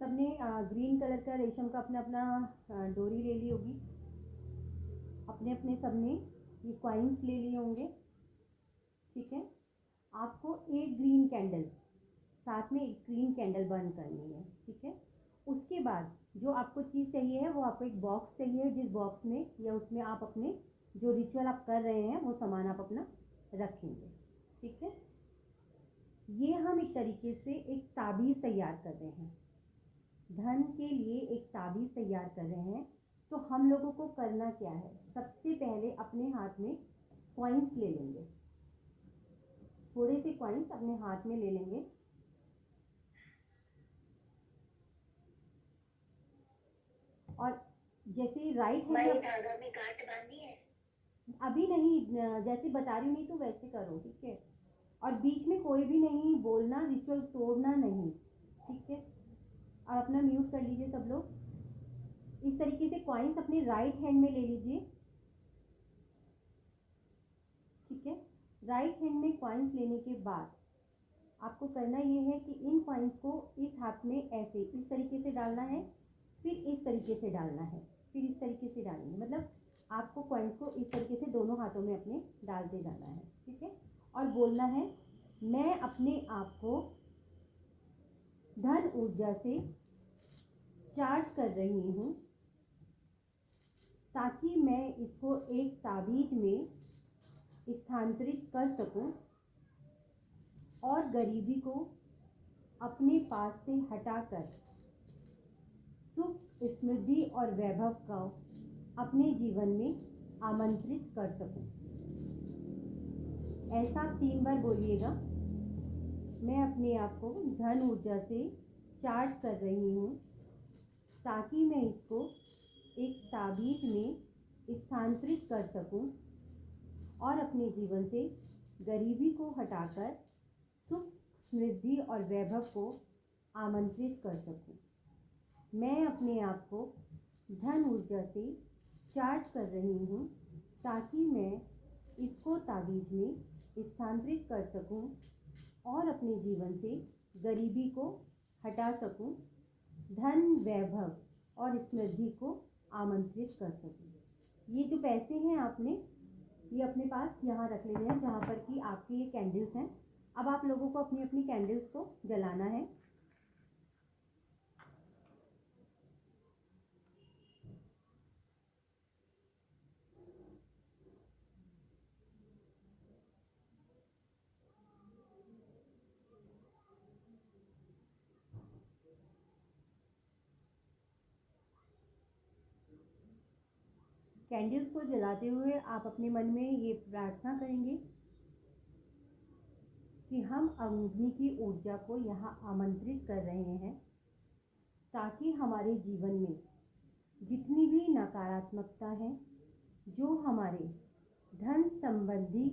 सबने green colour का रेशम का अपना अपना डोरी ले ली होगी, अपने अपने सबने ये कॉइन्स ले लिए होंगे। ठीक है, आपको एक ग्रीन कैंडल, साथ में एक ग्रीन कैंडल बर्न करनी है। ठीक है, उसके बाद जो आपको चीज़ चाहिए है वो आपको एक बॉक्स चाहिए, जिस बॉक्स में या उसमें आप अपने जो रिचुअल आप कर रहे हैं वो सामान आप अपना रखेंगे। ठीक है, ये हम एक तरीके से एक ताबीज़ तैयार कर रहे हैं, धन के लिए एक ताबीज़ तैयार कर रहे हैं। तो हम लोगों को करना क्या है, सबसे पहले अपने हाथ में कॉइन्स ले लेंगे, थोड़े से कॉइन्स अपने हाथ में ले लेंगे और जैसे राइट हैंड धागा में गांठ बांधी है अभी नहीं, जैसे बता रही हूँ नहीं तो वैसे करो। ठीक है, और बीच में कोई भी नहीं बोलना, रिचुअल तोड़ना नहीं। ठीक है, और अपना म्यूट कर लीजिए सब लोग। इस तरीके से कॉइन्स अपने राइट हैंड में ले लीजिए। ठीक है, राइट हैंड में कॉइन्स लेने के बाद आपको करना ये है कि इन कॉइन्स को इस हाथ में ऐसे इस तरीके से डालना है, फिर इस तरीके से डालना है, फिर इस तरीके से डालेंगे, मतलब आपको कॉइन्स को इस तरीके से दोनों हाथों में अपने डालते जाना है। ठीक है, और बोलना है मैं अपने आप को धन ऊर्जा से चार्ज कर रही हूँ, ताकि मैं इसको एक ताबीज में स्थानांतरित कर सकूं और गरीबी को अपने पास से हटाकर सुख, समृद्धि और वैभव को अपने जीवन में आमंत्रित कर सकूं। ऐसा 3 बार बोलिएगा। मैं अपने आप को धन ऊर्जा से चार्ज कर रही हूँ, ताकि मैं इसको एक ताबीज में स्थानांतरित कर सकूं और अपने जीवन से गरीबी को हटाकर सुख, समृद्धि और वैभव को आमंत्रित कर सकूं। मैं अपने आप को धन ऊर्जा से चार्ज कर रही हूँ, ताकि मैं इसको ताबीज में स्थानांतरित कर सकूं और अपने जीवन से गरीबी को हटा सकूं, धन, वैभव और समृद्धि को आमंत्रित कर सकूं। ये जो पैसे हैं आपने ये अपने पास यहाँ रख लेने हैं, जहाँ पर कि आपके ये कैंडल्स हैं। अब आप लोगों को अपनी अपनी कैंडल्स को जलाना है। कैंडल्स को जलाते हुए आप अपने मन में ये प्रार्थना करेंगे कि हम अग्नि की ऊर्जा को यहाँ आमंत्रित कर रहे हैं, ताकि हमारे जीवन में जितनी भी नकारात्मकता है, जो हमारे धन संबंधी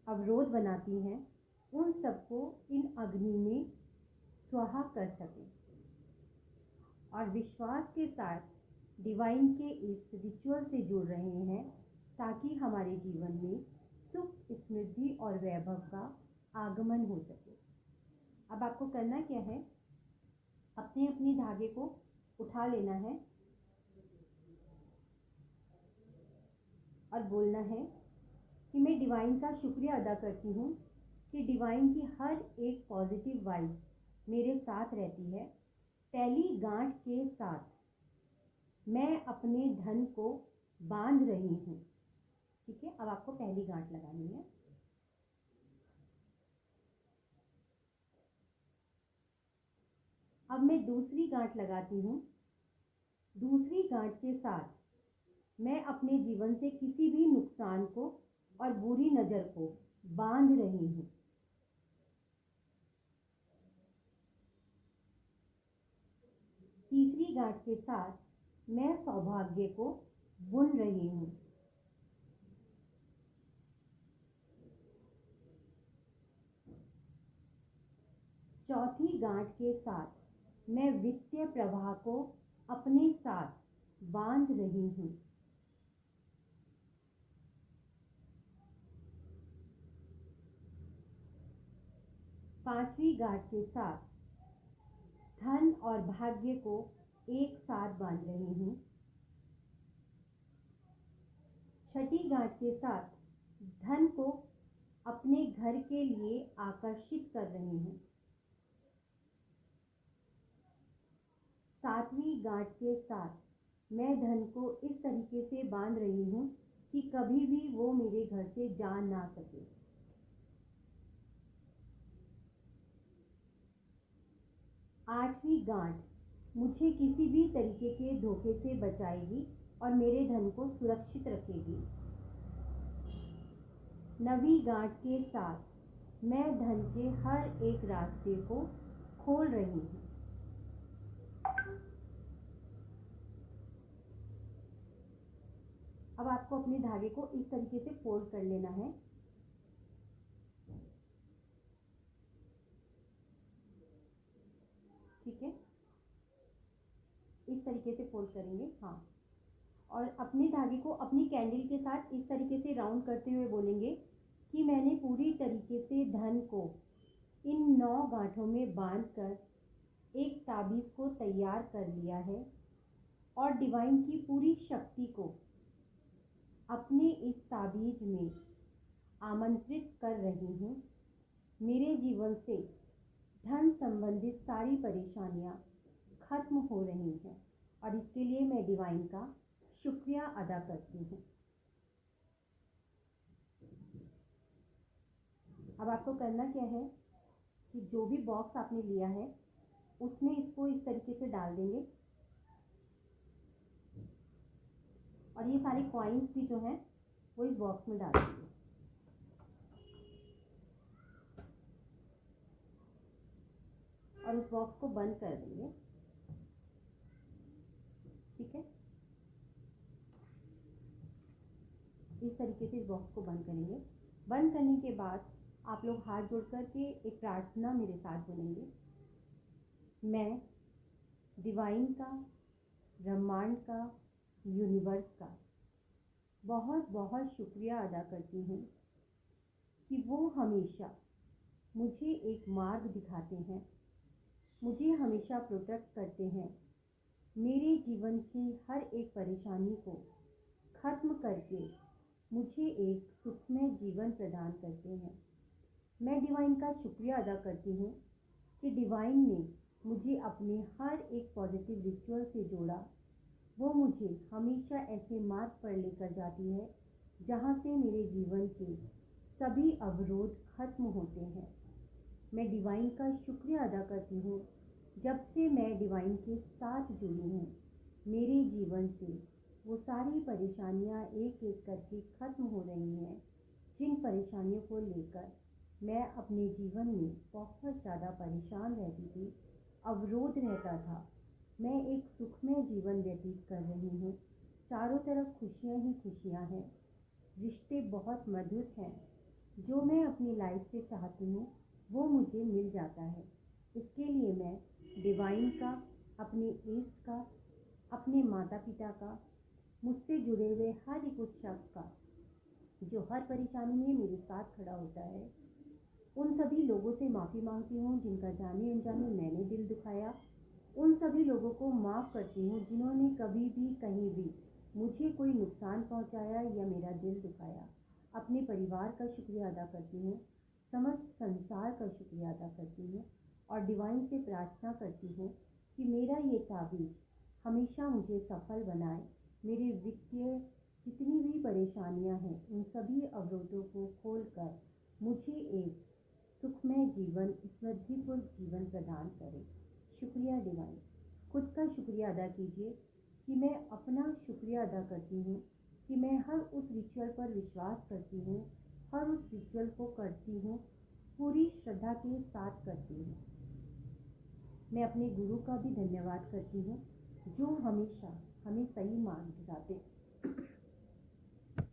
अवरोध बनाती हैं, उन सबको इन अग्नि में स्वाहा कर सकें और विश्वास के साथ डिवाइन के इस रिचुअल से जुड़ रहे हैं, ताकि हमारे जीवन में सुख, समृद्धि और वैभव का आगमन हो सके। अब आपको करना क्या है, अपने अपने धागे को उठा लेना है और बोलना है कि मैं डिवाइन का शुक्रिया अदा करती हूँ कि डिवाइन की हर एक पॉजिटिव वाइब मेरे साथ रहती है। पहली गांठ के साथ मैं अपने धन को बांध रही हूँ। ठीक है, अब आपको पहली गांठ लगानी है। अब मैं दूसरी गांठ लगाती हूँ। दूसरी गांठ के साथ मैं अपने जीवन से किसी भी नुकसान को और बुरी नज़र को बांध रही हूँ। तीसरी गांठ के साथ मैं सौभाग्य को बुन रही हूँ। चौथी गांठ के साथ मैं वित्तीय प्रवाह को अपने साथ बांध रही हूँ। पांचवी गांठ के साथ धन और भाग्य को एक साथ बांध रही हूँ। छठी गांठ के साथ धन को अपने घर के लिए आकर्षित कर रही हूँ। सातवीं गांठ के साथ मैं धन को इस तरीके से बांध रही हूँ कि कभी भी वो मेरे घर से जा ना सके। आठवीं गांठ मुझे किसी भी तरीके के धोखे से बचाएगी और मेरे धन को सुरक्षित रखेगी। नवीं गांठ के साथ मैं धन के हर एक रास्ते को खोल रही हूँ। अब आपको अपने धागे को इस तरीके से फोल्ड कर लेना है। ठीक है, इस तरीके से फोल्ड करेंगे। हाँ, और अपने धागे को अपनी कैंडल के साथ इस तरीके से राउंड करते हुए बोलेंगे कि मैंने पूरी तरीके से धन को इन 9 गांठों में बांधकर एक ताबीज़ को तैयार कर लिया है और डिवाइन की पूरी शक्ति को अपने इस ताबीज़ में आमंत्रित कर रही हूँ। मेरे जीवन से धन संबंधित सारी परेशानियाँ खत्म हो रही हैं और इसके लिए मैं डिवाइन का शुक्रिया अदा करती हूँ। अब आपको करना क्या है कि जो भी बॉक्स आपने लिया है उसमें इसको इस तरीके से डाल देंगे और ये सारे कॉइन्स भी जो हैं वो इस बॉक्स में डाल देंगे। और उस बॉक्स को बंद कर देंगे। ठीक है, इस तरीके से इस बॉक्स को बंद करेंगे। बंद करने के बाद आप लोग हाथ जोड़ करके एक प्रार्थना मेरे साथ बोलेंगे। मैं डिवाइन का, ब्रह्मांड का, यूनिवर्स का बहुत बहुत शुक्रिया अदा करती हूँ कि वो हमेशा मुझे एक मार्ग दिखाते हैं, मुझे हमेशा प्रोटेक्ट करते हैं, मेरे जीवन की हर एक परेशानी को खत्म करके मुझे एक सुखमय जीवन प्रदान करते हैं। मैं डिवाइन का शुक्रिया अदा करती हूँ कि डिवाइन ने मुझे अपने हर एक पॉजिटिव रिचुअल से जोड़ा। वो मुझे हमेशा ऐसे मार्ग पर लेकर जाती है जहाँ से मेरे जीवन के सभी अवरोध खत्म होते हैं। मैं डिवाइन का शुक्रिया अदा करती हूँ जब से मैं डिवाइन के साथ जुड़ी हूँ, मेरे जीवन से वो सारी परेशानियाँ एक एक करके खत्म हो रही हैं। जिन परेशानियों को लेकर मैं अपने जीवन में बहुत ज़्यादा परेशान रहती थी, अवरोध रहता था, मैं एक सुखमय जीवन व्यतीत कर रही हूँ। चारों तरफ खुशियाँ ही खुशियाँ हैं, रिश्ते बहुत मधुर हैं। जो मैं अपनी लाइफ से चाहती हूँ वो मुझे मिल जाता है। इसके लिए मैं डिवाइन का, अपने एज का, अपने माता पिता का, मुझसे जुड़े हुए हर एक उस शख्स का जो हर परेशानी में मेरे साथ खड़ा होता है, उन सभी लोगों से माफ़ी मांगती हूँ जिनका जाने अनजाने मैंने दिल दुखाया। उन सभी लोगों को माफ़ करती हूँ जिन्होंने कभी भी कहीं भी मुझे कोई नुकसान पहुँचाया या मेरा दिल दुखाया। अपने परिवार का शुक्रिया अदा करती हूँ, समस्त संसार का शुक्रिया अदा करती हूँ और डिवाइन से प्रार्थना करती हूँ कि मेरा ये ताबीज़ हमेशा मुझे सफल बनाए। मेरे वित्तीय जितनी भी परेशानियां हैं उन सभी अवरोधों को खोलकर मुझे एक सुखमय जीवन, समृद्धिपूर्ण जीवन प्रदान करे। शुक्रिया डिवाइन। खुद का शुक्रिया अदा कीजिए कि मैं अपना शुक्रिया अदा करती हूँ कि मैं हर उस रिचुअल पर विश्वास करती हूँ, हर उस रिचुअल को करती हूँ, पूरी श्रद्धा के साथ करती हूँ। मैं अपने गुरु का भी धन्यवाद करती हूँ जो हमेशा हमें सही मार्ग दिखाते।